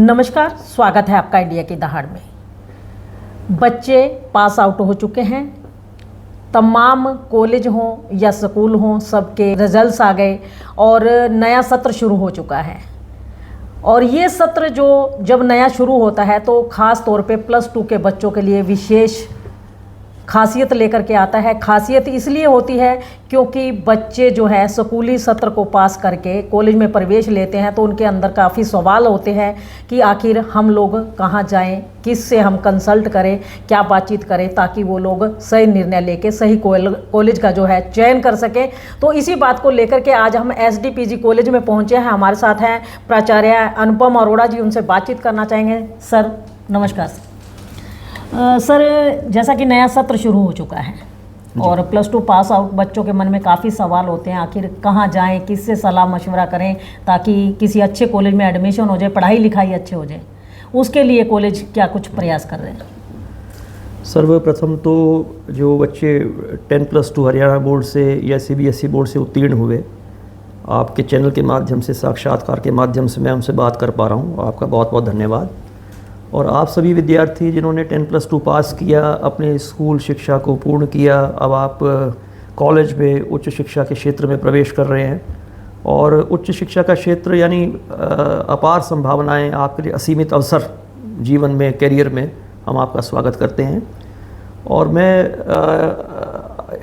नमस्कार, स्वागत है आपका इंडिया की दहाड़ में। बच्चे पास आउट हो चुके हैं। तमाम कॉलेज हों या स्कूल हों, सबके रिजल्ट्स आ गए और नया सत्र शुरू हो चुका है। और ये सत्र जब नया शुरू होता है तो ख़ास तौर पे +2 के बच्चों के लिए विशेष खासियत लेकर के आता है। खासियत इसलिए होती है क्योंकि बच्चे जो है स्कूली सत्र को पास करके कॉलेज में प्रवेश लेते हैं तो उनके अंदर काफ़ी सवाल होते हैं कि आखिर हम लोग कहाँ जाएं, किस से हम कंसल्ट करें, क्या बातचीत करें ताकि वो लोग सही निर्णय लेके सही कॉलेज का जो है चयन कर सकें। तो इसी बात को लेकर के आज हम SDPG कॉलेज में पहुँचे हैं। हमारे साथ हैं प्राचार्य अनुपम अरोड़ा जी, उनसे बातचीत करना चाहेंगे। सर नमस्कार। सर, जैसा कि नया सत्र शुरू हो चुका है और +2 पास आउट बच्चों के मन में काफ़ी सवाल होते हैं, आखिर कहाँ जाएं, किससे सलाह मशवरा करें ताकि किसी अच्छे कॉलेज में एडमिशन हो जाए, पढ़ाई लिखाई अच्छे हो जाए। उसके लिए कॉलेज क्या कुछ प्रयास कर रहे हैं? सर्वप्रथम तो जो बच्चे 10+2 हरियाणा बोर्ड से या CBSE बोर्ड से उत्तीर्ण हुए, आपके चैनल के माध्यम से, साक्षात्कार के माध्यम से मैं उनसे बात कर पा रहा हूँ, आपका बहुत बहुत धन्यवाद। और आप सभी विद्यार्थी जिन्होंने 10+2 पास किया, अपने स्कूल शिक्षा को पूर्ण किया, अब आप कॉलेज में उच्च शिक्षा के क्षेत्र में प्रवेश कर रहे हैं और उच्च शिक्षा का क्षेत्र यानी अपार संभावनाएं, आपके लिए असीमित अवसर जीवन में, करियर में, हम आपका स्वागत करते हैं। और मैं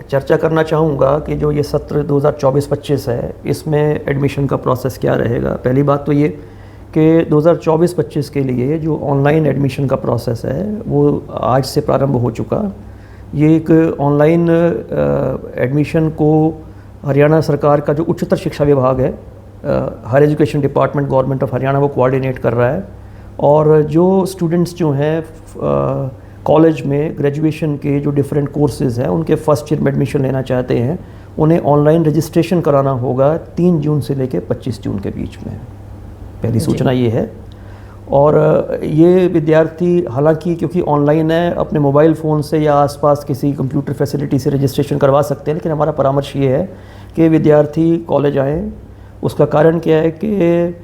चर्चा करना चाहूँगा कि जो ये सत्र 2024-25 है, इसमें एडमिशन का प्रोसेस क्या रहेगा। पहली बात तो ये कि 2024-25 के लिए जो ऑनलाइन एडमिशन का प्रोसेस है वो आज से प्रारंभ हो चुका। ये एक ऑनलाइन एडमिशन को हरियाणा सरकार का जो उच्चतर शिक्षा विभाग है, higher education department, government of Haryana, वो कोऑर्डिनेट कर रहा है। और जो स्टूडेंट्स जो हैं कॉलेज में ग्रेजुएशन के जो डिफरेंट कोर्सेज़ हैं उनके फर्स्ट ईयर में एडमिशन लेना चाहते हैं, उन्हें ऑनलाइन रजिस्ट्रेशन कराना होगा 3 जून से लेकर 25 जून के बीच में। पहली सूचना ये है। और ये विद्यार्थी हालांकि क्योंकि ऑनलाइन है, अपने मोबाइल फ़ोन से या आसपास किसी कंप्यूटर फैसिलिटी से रजिस्ट्रेशन करवा सकते हैं, लेकिन हमारा परामर्श ये है कि विद्यार्थी कॉलेज आएँ। उसका कारण क्या है कि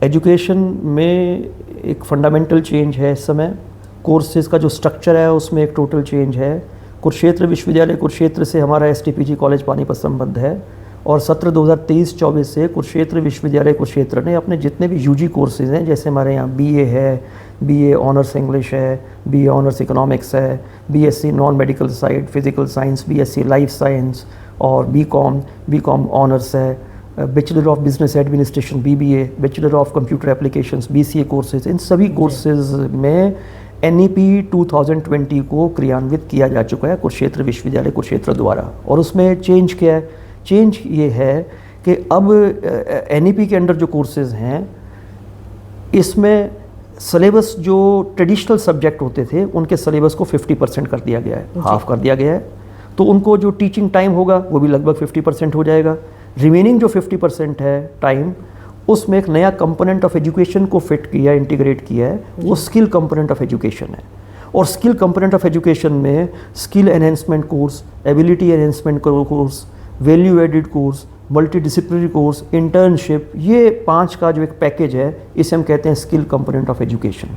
एजुकेशन में एक फंडामेंटल चेंज है इस समय। कोर्सेज़ का जो स्ट्रक्चर है उसमें एक टोटल चेंज है। कुरुक्षेत्र विश्वविद्यालय कुरुक्षेत्र से हमारा SDPG कॉलेज पानीपत संबद्ध है और सत्र 2023-24 से कुरुक्षेत्र विश्वविद्यालय कुरुक्षेत्र ने अपने जितने भी UG कोर्सेज़ हैं, जैसे हमारे यहाँ BA है, BA ऑनर्स इंग्लिश है, BA ऑनर्स इकोनॉमिक्स है, BSc non medical side physical science, BSc life science और BCom ऑनर्स है, bachelor of business administration BBA, bachelor of computer applications BCA courses, इन सभी कोर्सेज़ में NEP 2020 को क्रियान्वित किया जा चुका है कुरुक्षेत्र विश्वविद्यालय कुरुक्षेत्र द्वारा। और उसमें चेंज क्या है? चेंज ये है कि अब NEP के अंडर जो कोर्सेज़ हैं, इसमें सिलेबस जो ट्रेडिशनल सब्जेक्ट होते थे उनके सिलेबस को 50% कर दिया गया है, हाफ कर दिया गया है। तो उनको जो टीचिंग टाइम होगा वो भी लगभग 50% हो जाएगा। रिमेनिंग जो 50% है टाइम, उसमें एक नया कंपोनेंट ऑफ एजुकेशन को फिट किया, इंटीग्रेट किया है, वो स्किल कंपोनेंट ऑफ एजुकेशन है। और स्किल कंपोनेंट ऑफ एजुकेशन में skill enhancement course, ability enhancement course, value added course, multi disciplinary course, internship, ये 5 का जो एक पैकेज है, इसे हम कहते हैं स्किल कंपोनेंट ऑफ एजुकेशन।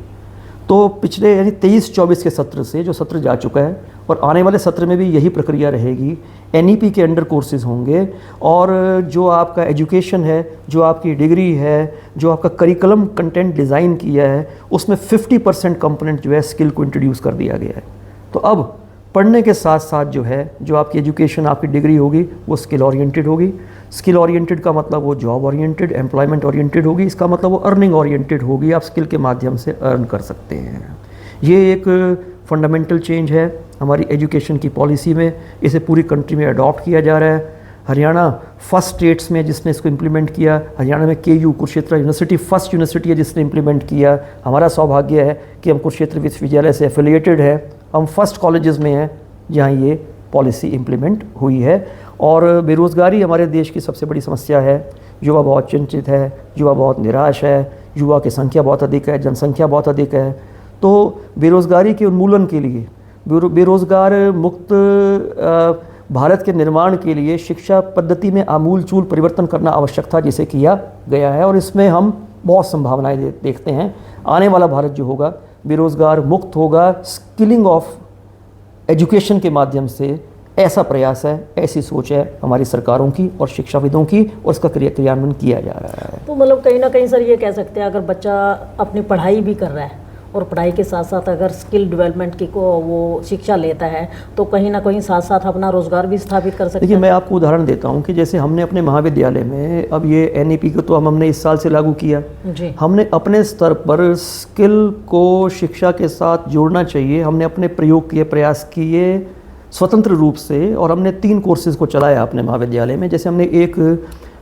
तो पिछले यानी 23-24 के सत्र से जो सत्र जा चुका है और आने वाले सत्र में भी यही प्रक्रिया रहेगी। NEP के अंडर कोर्सेज होंगे और जो आपका एजुकेशन है, जो आपकी डिग्री है, जो आपका करिकुलम कंटेंट डिज़ाइन किया है, उसमें 50% कंपोनेंट जो है स्किल को इंट्रोड्यूस कर दिया गया है। तो अब पढ़ने के साथ साथ जो है, जो आपकी एजुकेशन, आपकी डिग्री होगी, वो स्किल ओरिएंटेड होगी। स्किल ओरिएंटेड का मतलब वो जॉब ओरिएंटेड, एम्प्लॉयमेंट ओरिएंटेड होगी। इसका मतलब वो अर्निंग ओरिएंटेड होगी, आप स्किल के माध्यम से अर्न कर सकते हैं। ये एक फंडामेंटल चेंज है हमारी एजुकेशन की पॉलिसी में। इसे पूरी कंट्री में अडॉप्ट किया जा रहा है। हरियाणा फर्स्ट स्टेट्स में जिसने इसको इम्प्लीमेंट किया। हरियाणा में KU Kurukshetra university first university है जिसने इम्प्लीमेंट किया। हमारा सौभाग्य है कि हम कुरुक्षेत्र विश्वविद्यालय से एफिलिएटेड है। हम फर्स्ट कॉलेजेस में हैं जहाँ ये पॉलिसी इम्प्लीमेंट हुई है। और बेरोज़गारी हमारे देश की सबसे बड़ी समस्या है। युवा बहुत चिंतित है, युवा बहुत निराश है, युवा की संख्या बहुत अधिक है, जनसंख्या बहुत अधिक है। तो बेरोज़गारी के उन्मूलन के लिए, बेरोज़गार मुक्त भारत के निर्माण के लिए शिक्षा पद्धति में आमूलचूल परिवर्तन करना आवश्यक था, जिसे किया गया है। और इसमें हम बहुत संभावनाएं देखते हैं। आने वाला भारत जो होगा बेरोज़गार मुक्त होगा स्किलिंग ऑफ एजुकेशन के माध्यम से। ऐसा प्रयास है, ऐसी सोच है हमारी सरकारों की और शिक्षाविदों की, और इसका क्रियान्वयन किया जा रहा है। तो मतलब कहीं ना कहीं सर ये कह सकते हैं, अगर बच्चा अपनी पढ़ाई भी कर रहा है और पढ़ाई के साथ साथ अगर स्किल डेवलपमेंट की को वो शिक्षा लेता है तो कहीं ना कहीं साथ साथ अपना रोजगार भी स्थापित कर सकता है। देखिए, मैं आपको उदाहरण देता हूँ कि जैसे हमने अपने महाविद्यालय में अब ये NEP को तो हमने इस साल से लागू किया जी। हमने अपने स्तर पर स्किल को शिक्षा के साथ जोड़ना चाहिए। हमने अपने प्रयोग किए, प्रयास किए स्वतंत्र रूप से, और हमने 3 कोर्सेज़ को चलाया अपने महाविद्यालय में। जैसे हमने एक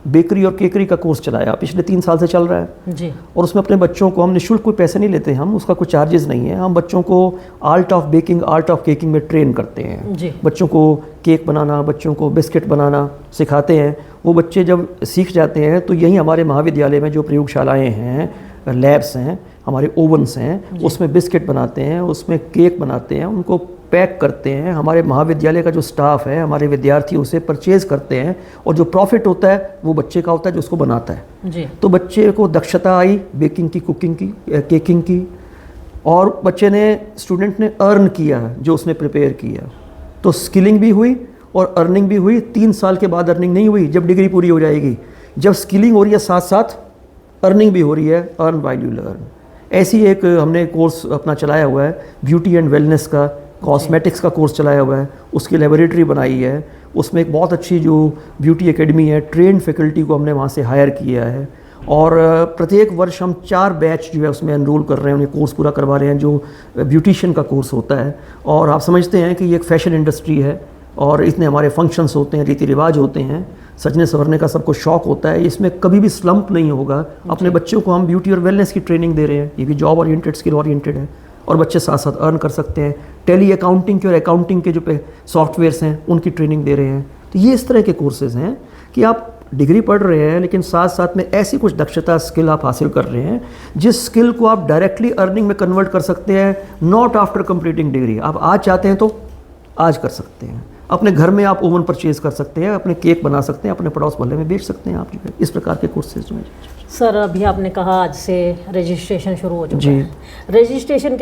बेकरी और केकरी का कोर्स चलाया, पिछले 3 साल से चल रहा है जी। और उसमें अपने बच्चों को हम निःशुल्क कोई पैसे नहीं लेते, हम उसका कोई चार्जेस नहीं है। हम बच्चों को art of baking, art of caking में ट्रेन करते हैं जी। बच्चों को केक बनाना, बच्चों को बिस्किट बनाना सिखाते हैं। वो बच्चे जब सीख जाते हैं तो यही हमारे महाविद्यालय में जो प्रयोगशालाएँ हैं, लैब्स हैं, हमारे ओवन्स हैं, उसमें बिस्किट बनाते हैं, उसमें केक बनाते हैं, उनको पैक करते हैं। हमारे महाविद्यालय का जो स्टाफ है, हमारे विद्यार्थी उसे परचेज़ करते हैं, और जो प्रॉफिट होता है वो बच्चे का होता है जो उसको बनाता है जी। तो बच्चे को दक्षता आई बेकिंग की, कुकिंग की, केकिंग की, और बच्चे ने, स्टूडेंट ने अर्न किया जो उसने प्रिपेयर किया, तो स्किलिंग भी हुई और अर्निंग भी हुई। 3 साल के बाद अर्निंग नहीं हुई, जब डिग्री पूरी हो जाएगी। जब स्किलिंग हो रही है साथ साथ अर्निंग भी हो रही है, अर्न व्हाइल यू लर्न। ऐसी एक हमने कोर्स अपना चलाया हुआ है, ब्यूटी एंड वेलनेस का, कॉस्मेटिक्स का कोर्स चलाया हुआ है, उसकी लेबोरेटरी बनाई है। उसमें एक बहुत अच्छी जो ब्यूटी एकेडमी है, ट्रेंड फैकल्टी को हमने वहाँ से हायर किया है, और प्रत्येक वर्ष हम 4 बैच जो है उसमें एनरोल कर रहे हैं, उन्हें कोर्स पूरा करवा रहे हैं, जो ब्यूटिशियन का कोर्स होता है। और आप समझते हैं कि ये एक फैशन इंडस्ट्री है और इतने हमारे फंक्शंस होते हैं, रीति रिवाज होते हैं, सजने संवरने का सबको शौक होता है, इसमें कभी भी स्लम्प नहीं होगा। अपने बच्चों को हम ब्यूटी और वेलनेस की ट्रेनिंग दे रहे हैं, ये भी जॉब ओरिएंटेड, स्किल ओरिएंटेड है, और बच्चे साथ साथ अर्न कर सकते हैं। टेली अकाउंटिंग के और अकाउंटिंग के जो सॉफ्टवेयर्स हैं उनकी ट्रेनिंग दे रहे हैं। तो ये इस तरह के कोर्सेज़ हैं कि आप डिग्री पढ़ रहे हैं लेकिन साथ साथ में ऐसी कुछ दक्षता, स्किल आप हासिल कर रहे हैं जिस स्किल को आप डायरेक्टली अर्निंग में कन्वर्ट कर सकते हैं, नॉट आफ्टर कंप्लीटिंग डिग्री। आप आज चाहते हैं तो आज कर सकते हैं, अपने घर में आप ओवन परचेज कर सकते हैं, अपने केक बना सकते हैं, अपने पड़ोस मोहल्ले में बेच सकते हैं आप जो है। इस प्रकार के कोर्सेज जो हैं। सर, अभी आपने कहा आज से रजिस्ट्रेशन शुरू हो चुका जी। है। रजिस्ट्रेशन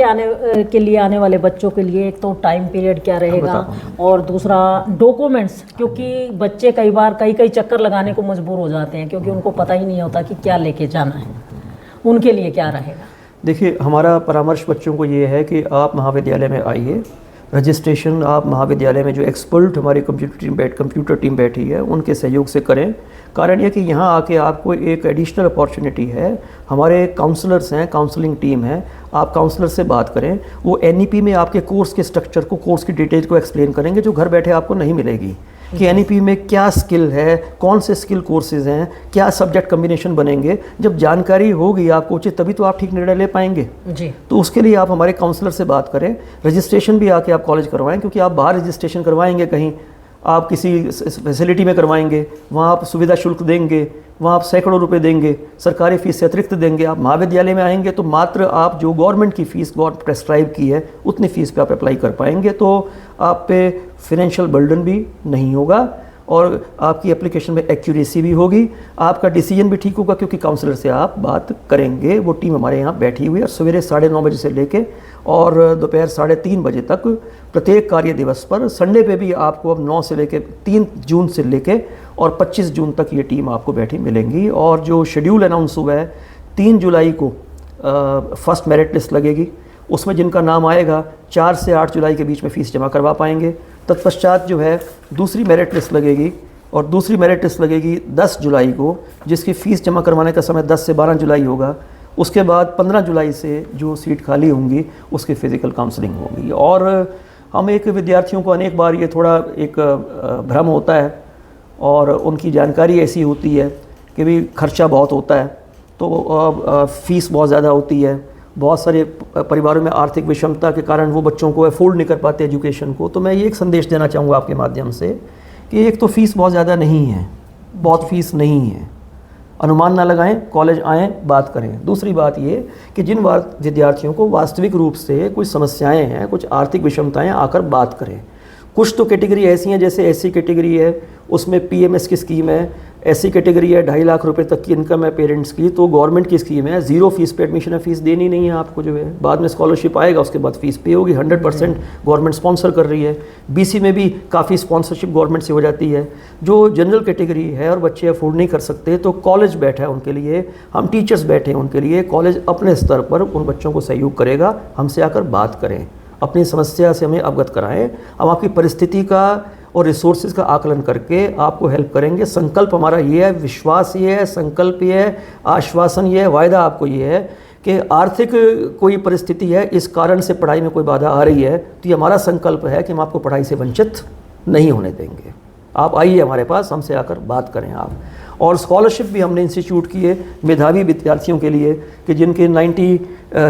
के लिए आने वाले बच्चों के लिए एक तो टाइम पीरियड क्या रहेगा, और दूसरा डॉक्यूमेंट्स, क्योंकि बच्चे कई बार कई चक्कर लगाने को मजबूर हो जाते हैं क्योंकि उनको पता ही नहीं होता कि क्या लेके जाना है, उनके लिए क्या रहेगा? देखिए, हमारा परामर्श बच्चों को ये है कि आप महाविद्यालय में आइए, रजिस्ट्रेशन आप महाविद्यालय में जो एक्सपर्ट हमारी कंप्यूटर टीम बैठी है उनके सहयोग से करें। कारण यह कि यहाँ आके आपको एक एडिशनल अपॉर्चुनिटी है, हमारे काउंसलर्स हैं, काउंसलिंग टीम है, आप काउंसलर से बात करें, वो NEP में आपके कोर्स के स्ट्रक्चर को, कोर्स की डिटेल को एक्सप्लेन करेंगे जो घर बैठे आपको नहीं मिलेगी, कि NEP में क्या स्किल है, कौन से स्किल कोर्सेज हैं, क्या सब्जेक्ट कम्बिनेशन बनेंगे। जब जानकारी होगी आपको उचित, तभी तो आप ठीक निर्णय ले पाएंगे जी। तो उसके लिए आप हमारे काउंसलर से बात करें। रजिस्ट्रेशन भी आके आप कॉलेज करवाएं, क्योंकि आप बाहर रजिस्ट्रेशन करवाएंगे, कहीं आप किसी फैसिलिटी में करवाएंगे, वहाँ आप सुविधा शुल्क देंगे, वहाँ आप सैकड़ों रुपए देंगे, सरकारी फीस से अतिरिक्त देंगे। आप महाविद्यालय में आएंगे तो मात्र आप जो गवर्नमेंट की फ़ीस गवर्नमेंट प्रेस्क्राइब की है उतनी फ़ीस पे आप अप्लाई कर पाएंगे, तो आप पे फिनेंशियल बर्डन भी नहीं होगा और आपकी एप्लीकेशन में एक्यूरेसी भी होगी, आपका डिसीजन भी ठीक होगा, क्योंकि काउंसलर से आप बात करेंगे। वो टीम हमारे यहाँ बैठी हुई है और सवेरे 9:30 बजे से लेके और दोपहर 3:30 बजे तक प्रत्येक कार्य दिवस पर, संडे पे भी आपको अब 9 से लेके 3 जून से लेके और 25 जून तक ये टीम आपको बैठी मिलेंगी। और जो शेड्यूल अनाउंस हुआ है 3 जुलाई को फर्स्ट मेरिट लिस्ट लगेगी, उसमें जिनका नाम आएगा 4 से 8 जुलाई के बीच में फ़ीस जमा करवा पाएंगे। तत्पश्चात जो है दूसरी मेरिट लिस्ट लगेगी और दूसरी मेरिट लिस्ट लगेगी 10 जुलाई को, जिसकी फ़ीस जमा करवाने का समय 10 से 12 जुलाई होगा। उसके बाद 15 जुलाई से जो सीट खाली होंगी उसकी फ़िज़िकल काउंसलिंग होगी। और हम एक विद्यार्थियों को अनेक बार ये थोड़ा एक भ्रम होता है और उनकी जानकारी ऐसी होती है कि भी खर्चा बहुत होता है, तो फ़ीस बहुत ज़्यादा होती है, बहुत सारे परिवारों में आर्थिक विषमता के कारण वो बच्चों को अफोर्ड नहीं कर पाते एजुकेशन को। तो मैं ये एक संदेश देना चाहूँगा आपके माध्यम से कि एक तो फ़ीस बहुत ज़्यादा नहीं है, बहुत फ़ीस नहीं है, अनुमान ना लगाएं, कॉलेज आएँ, बात करें। दूसरी बात ये कि जिन विद्यार्थियों को वास्तविक रूप से कुछ समस्याएं हैं, कुछ आर्थिक विषमताएं, आकर बात करें। कुछ तो कैटेगरी ऐसी हैं, जैसे SC कैटेगरी है, उसमें PMS की स्कीम है, ऐसी कैटेगरी है 2.5 लाख रुपए तक की इनकम है पेरेंट्स की, तो गवर्नमेंट की स्कीम है, 0 फीस पे एडमिशन है, फीस देनी नहीं है आपको, जो है बाद में स्कॉलरशिप आएगा उसके बाद फीस पे होगी, 100% गवर्नमेंट स्पॉन्सर कर रही है। बीसी में भी काफ़ी स्पॉन्सरशिप गवर्नमेंट से हो जाती है। जो जनरल कैटेगरी है और बच्चे अफोर्ड नहीं कर सकते तो कॉलेज बैठा है उनके लिए, हम टीचर्स बैठे हैं उनके लिए, कॉलेज अपने स्तर पर उन बच्चों को सहयोग करेगा, हमसे आकर बात करें, अपनी समस्या से हमें अवगत कराएं, हम आपकी परिस्थिति का और रिसोर्सेज का आकलन करके आपको हेल्प करेंगे। संकल्प हमारा ये है, विश्वास ये है, संकल्प ये है, आश्वासन ये है, वायदा आपको ये है कि आर्थिक कोई परिस्थिति है, इस कारण से पढ़ाई में कोई बाधा आ रही है, तो ये हमारा संकल्प है कि हम आपको पढ़ाई से वंचित नहीं होने देंगे। आप आइए हमारे पास, हमसे आकर बात करें आप। और स्कॉलरशिप भी हमने इंस्टीट्यूट की है मेधावी विद्यार्थियों के लिए कि जिनके 90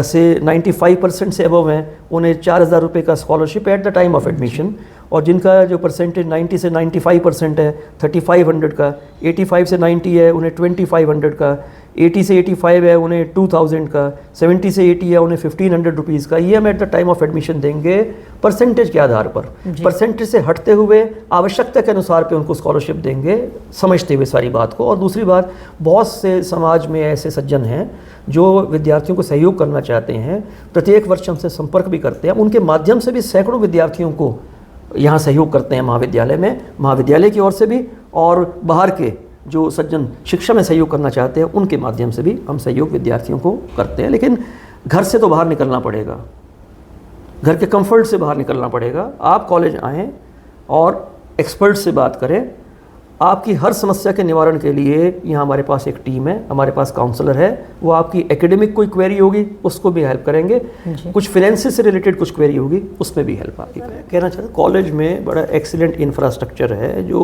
से 95% से अबव हैं, उन्हें 4,000 रुपये का scholarship at the time of admission, और जिनका जो परसेंटेज 90 से 95% है 3,500 का, 85 से 90 है उन्हें 2,500 का, 80 से 85 है उन्हें 2,000 का, 70 से 80 है उन्हें 1,500 रुपीज़ का। ये हम at the time of admission देंगे परसेंटेज के आधार पर, परसेंटेज से हटते हुए आवश्यकता के अनुसार पे उनको स्कॉलरशिप देंगे, समझते हुए सारी बात को। और दूसरी बात, बहुत से समाज में ऐसे सज्जन हैं जो विद्यार्थियों को सहयोग करना चाहते हैं, प्रत्येक वर्ष हमसे संपर्क भी करते हैं, उनके माध्यम से भी सैकड़ों विद्यार्थियों को यहाँ सहयोग करते हैं महाविद्यालय में, महाविद्यालय की ओर से भी, और बाहर के जो सज्जन शिक्षा में सहयोग करना चाहते हैं उनके माध्यम से भी हम सहयोग विद्यार्थियों को करते हैं। लेकिन घर से तो बाहर निकलना पड़ेगा, घर के कंफर्ट से बाहर निकलना पड़ेगा। आप कॉलेज आएँ और एक्सपर्ट से बात करें, आपकी हर समस्या के निवारण के लिए यहाँ हमारे पास एक टीम है, हमारे पास काउंसलर है, वो आपकी एकेडमिक कोई क्वेरी होगी उसको भी हेल्प करेंगे, कुछ फाइनेंस से रिलेटेड कुछ क्वेरी होगी उसमें भी हेल्प आपकी करेंगे। कहना चाहता हूँ कॉलेज में बड़ा एक्सीलेंट इंफ्रास्ट्रक्चर है, जो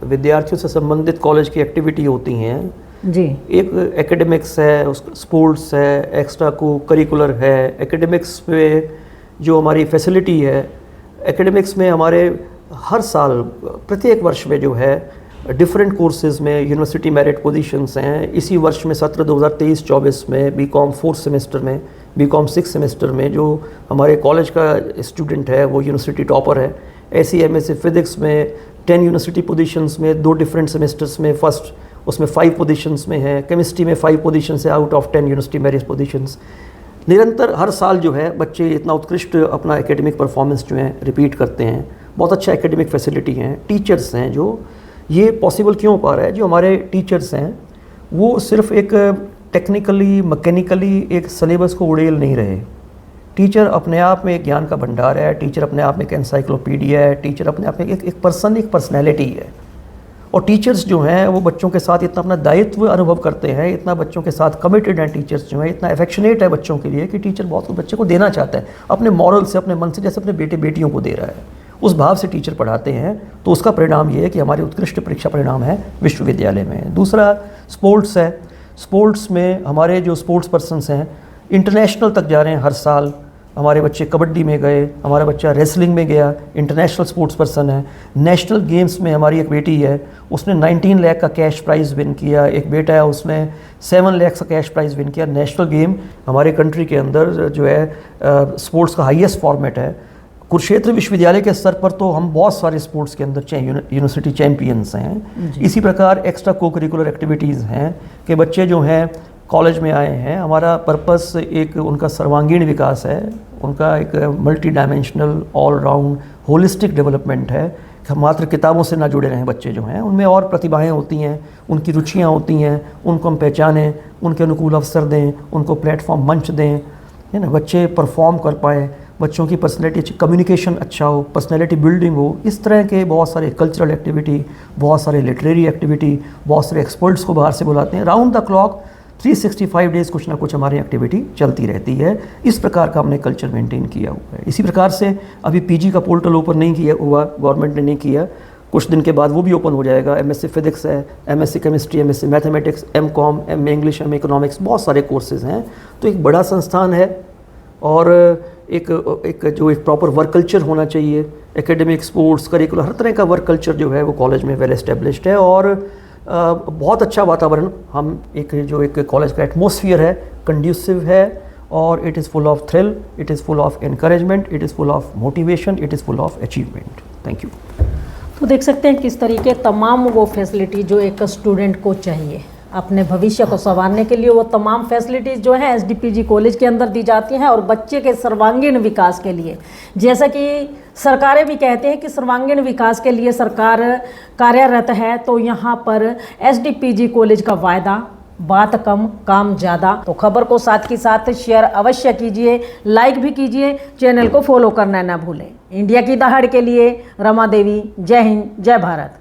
विद्यार्थियों से संबंधित कॉलेज की एक्टिविटी होती हैं जी, एक एकेडमिक्स है, स्पोर्ट्स है, एक्स्ट्रा को करिकुलर है। एकेडमिक्स में जो हमारी फैसिलिटी है, एकेडमिक्स में हमारे हर साल प्रत्येक वर्ष में जो है डिफरेंट कोर्सेज़ में यूनिवर्सिटी मेरिट पोजीशंस हैं। इसी वर्ष में सत्र 2023-24 में बीकॉम 4th सेमेस्टर में, बीकॉम 6th सेमेस्टर में जो हमारे कॉलेज का स्टूडेंट है वो यूनिवर्सिटी टॉपर है। ऐसी एमएससी फिजिक्स में 10 यूनिवर्सिटी पोजीशंस में 2 डिफरेंट सेमेस्टर्स में फर्स्ट उसमें 5 पोजीशंस में है। केमिस्ट्री में 5 पोजीशंस है out of 10 university merit positions. निरंतर हर साल जो है बच्चे इतना उत्कृष्ट अपना एकेडमिक परफॉर्मेंस जो है रिपीट करते हैं। बहुत अच्छा एकेडमिक फैसिलिटी हैं, टीचर्स हैं। जो ये पॉसिबल क्यों पा रहा है, जो हमारे टीचर्स हैं वो सिर्फ एक टेक्निकली मैकेनिकली एक सिलेबस को उड़ेल नहीं रहे। टीचर अपने आप में एक ज्ञान का भंडार है, टीचर अपने आप में एक एनसाइक्लोपीडिया है, टीचर अपने आप में एक पर्सनैलिटी है। और टीचर्स जो हैं वो बच्चों के साथ इतना अपना दायित्व अनुभव करते हैं, इतना बच्चों के साथ कमिटेड हैं टीचर्स जो हैं, इतना एफेक्शनेट है बच्चों के लिए कि टीचर बहुत कुछ बच्चे को देना चाहता है अपने मॉरल से, अपने मन से, जैसे अपने बेटे बेटियों को दे रहा है। उस भाव से टीचर पढ़ाते हैं, तो उसका परिणाम ये है कि हमारे उत्कृष्ट परीक्षा परिणाम है विश्वविद्यालय में। दूसरा स्पोर्ट्स है। स्पोर्ट्स में हमारे जो स्पोर्ट्स पर्सन्स हैं इंटरनेशनल तक जा रहे हैं हर साल। हमारे बच्चे कबड्डी में गए, हमारा बच्चा रेसलिंग में गया, इंटरनेशनल स्पोर्ट्स पर्सन है। नेशनल गेम्स में हमारी एक बेटी है, उसने 19 लाख का कैश प्राइज़ विन किया। एक बेटा है, उसने 7 लाख का कैश प्राइज़ विन किया। नेशनल गेम हमारे कंट्री के अंदर जो है स्पोर्ट्स का हाईएस्ट फॉर्मेट है। कुरुक्षेत्र विश्वविद्यालय के स्तर पर तो हम बहुत सारे स्पोर्ट्स के अंदर यूनिवर्सिटी चैम्पियंस हैं। इसी प्रकार एक्स्ट्रा को करिकुलर एक्टिविटीज़ हैं कि बच्चे जो हैं कॉलेज में आए हैं, हमारा पर्पस एक उनका सर्वांगीण विकास है, उनका एक multi dimensional all round holistic development है। मात्र किताबों से ना जुड़े रहें बच्चे जो हैं, उनमें और प्रतिभाएं होती हैं, उनकी रुचियां होती हैं, उनको हम पहचानें, उनके अनुकूल अवसर दें, उनको प्लेटफॉर्म मंच दें, है ना। बच्चे परफॉर्म कर पाएँ, बच्चों की पर्सनैलिटी अच्छी, कम्युनिकेशन अच्छा हो, पर्सनैलिटी बिल्डिंग हो। इस तरह के बहुत सारे कल्चरल एक्टिविटी, बहुत सारे लिटरेरी एक्टिविटी, बहुत सारे एक्सपर्ट्स को बाहर से बुलाते हैं। राउंड द क्लॉक 365 डेज़ कुछ ना कुछ हमारी एक्टिविटी चलती रहती है। इस प्रकार का हमने कल्चर मेंटेन किया हुआ है। इसी प्रकार से अभी पीजी का पोर्टल ओपन नहीं किया हुआ, गवर्नमेंट ने नहीं किया, कुछ दिन के बाद वो भी ओपन हो जाएगा। एमएससी फिजिक्स है, MSc chemistry, MSc mathematics, MCom, MA English, MA economics, बहुत सारे कोर्सेज हैं। तो एक बड़ा संस्थान है और एक प्रॉपर वर्क कल्चर होना चाहिए। एकेडमिक, स्पोर्ट्स, करिकुलर, हर तरह का वर्क कल्चर जो है वो कॉलेज में वेल एस्टेब्लिश्ड है। और बहुत अच्छा वातावरण, हम एक कॉलेज का एटमॉस्फेयर है, कंड्यूसिव है, और it is full of thrill, it is full of encouragement, it is full of motivation, it is full of achievement. Thank you. तो देख सकते हैं किस तरीके तमाम वो फैसिलिटी जो एक स्टूडेंट को चाहिए अपने भविष्य को संवारने के लिए, वो तमाम फैसिलिटीज़ जो है एसडीपीजी कॉलेज के अंदर दी जाती हैं। और बच्चे के सर्वांगीण विकास के लिए, जैसा कि सरकारें भी कहते हैं कि सर्वांगीण विकास के लिए सरकार कार्यरत है, तो यहाँ पर एसडीपीजी कॉलेज का वायदा बात कम काम ज़्यादा। तो खबर को साथ ही साथ शेयर अवश्य कीजिए, लाइक भी कीजिए, चैनल को फॉलो करना ना भूलें। इंडिया की दहाड़ के लिए रमा देवी, जय हिंद, जय भारत।